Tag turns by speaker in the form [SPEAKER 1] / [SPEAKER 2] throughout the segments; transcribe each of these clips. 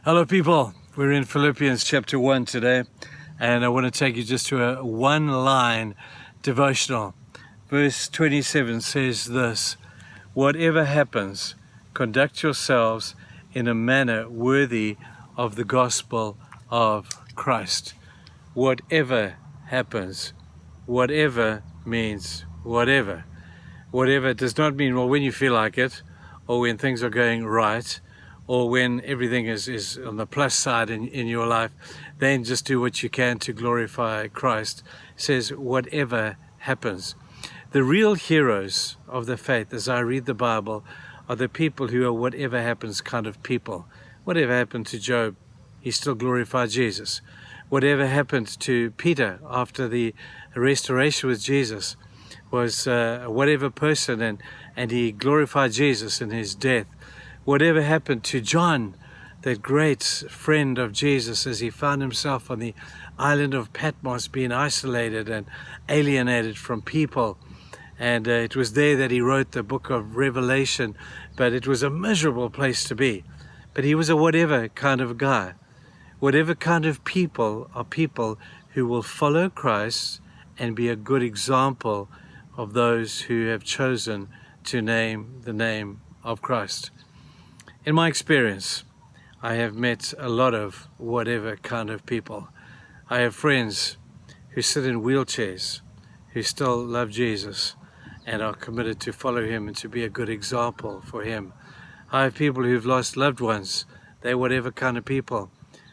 [SPEAKER 1] Hello people, we're in Philippians chapter 1 today, and I want to take you just to a one-line devotional. Verse 27 says this: "Whatever happens, conduct yourselves in a manner worthy of the gospel of Christ." Whatever happens, whatever means whatever. Whatever does not mean, well, when you feel like it, or when things are going right, or when everything is on the plus side in your life, then just do what you can to glorify Christ. It says, whatever happens. The real heroes of the faith, as I read the Bible, are the people who are whatever happens kind of people. Whatever happened to Job, he still glorified Jesus. Whatever happened to Peter after the restoration with Jesus was whatever person, and he glorified Jesus in his death. Whatever happened to John, that great friend of Jesus, as he found himself on the island of Patmos, being isolated and alienated from people. And it was there that he wrote the book of Revelation, but it was a miserable place to be. But he was a whatever kind of guy. Whatever kind of people are people who will follow Christ and be a good example of those who have chosen to name the name of Christ. In my experience, I have met a lot of whatever kind of people. I have friends who sit in wheelchairs, who still love Jesus and are committed to follow him and to be a good example for him. I have people who've lost loved ones. They're whatever kind of people.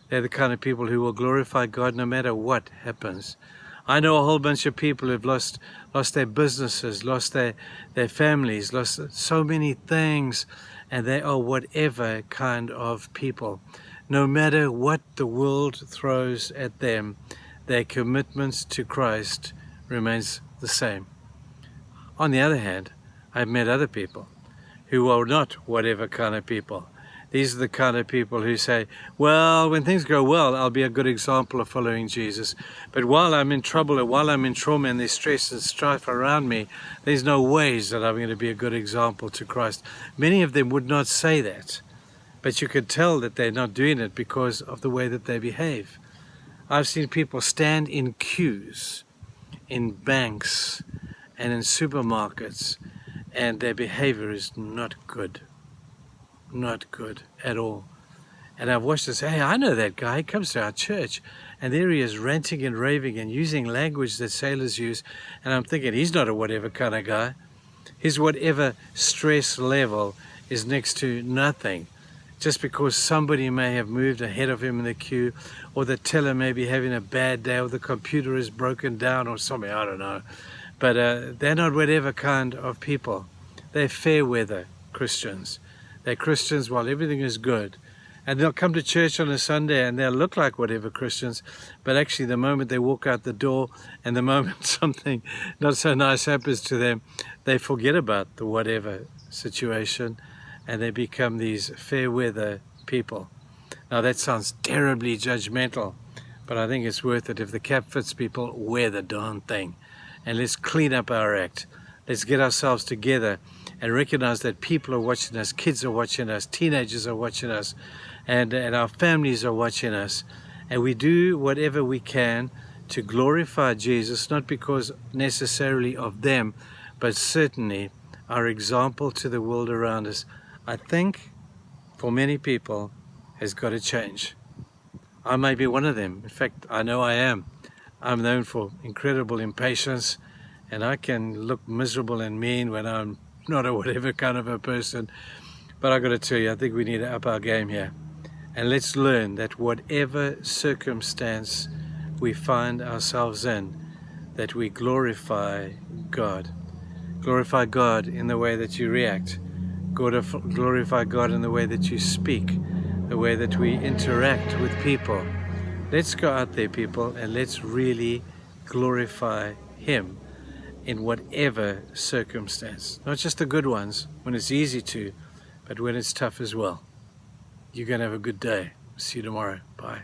[SPEAKER 1] They're the kind of people who will glorify God no matter what happens. I know a whole bunch of people who've lost their businesses, lost their families, lost so many things, and they are whatever kind of people. No matter what the world throws at them, their commitment to Christ remains the same. On the other hand, I've met other people who are not whatever kind of people. These are the kind of people who say, well, when things go well, I'll be a good example of following Jesus. But while I'm in trouble or while I'm in trauma and there's stress and strife around me, there's no ways that I'm going to be a good example to Christ. Many of them would not say that, but you could tell that they're not doing it because of the way that they behave. I've seen people stand in queues, in banks, and in supermarkets, and their behavior is not good. Not good at all. And I've watched this, hey, I know that guy, he comes to our church, and there he is ranting and raving and using language that sailors use, and I'm thinking, he's not a whatever kind of guy. His whatever stress level is next to nothing, just because somebody may have moved ahead of him in the queue, or the teller may be having a bad day, or the computer is broken down or something, I don't know. But they're not whatever kind of people. They're fair weather Christians. They're Christians while everything is good. And they'll come to church on a Sunday and they'll look like whatever Christians, but actually the moment they walk out the door and the moment something not so nice happens to them, they forget about the whatever situation and they become these fair weather people. Now that sounds terribly judgmental, but I think it's worth it. If the cap fits people, wear the darn thing. And let's clean up our act. Let's get ourselves together and recognize that people are watching us, kids are watching us, teenagers are watching us, and our families are watching us. And we do whatever we can to glorify Jesus, not because necessarily of them, but certainly our example to the world around us, I think, for many people, has got to change. I may be one of them. In fact, I know I am. I'm known for incredible impatience, and I can look miserable and mean when I'm not a whatever kind of a person. But I got to tell you, I think we need to up our game here. And let's learn that whatever circumstance we find ourselves in, that we glorify God. Glorify God in the way that you react. Glorify God in the way that you speak, the way that we interact with people. Let's go out there, people, and let's really glorify Him in whatever circumstance. Not just the good ones, when it's easy to, but when it's tough as well. You're going to have a good day. See you tomorrow. Bye.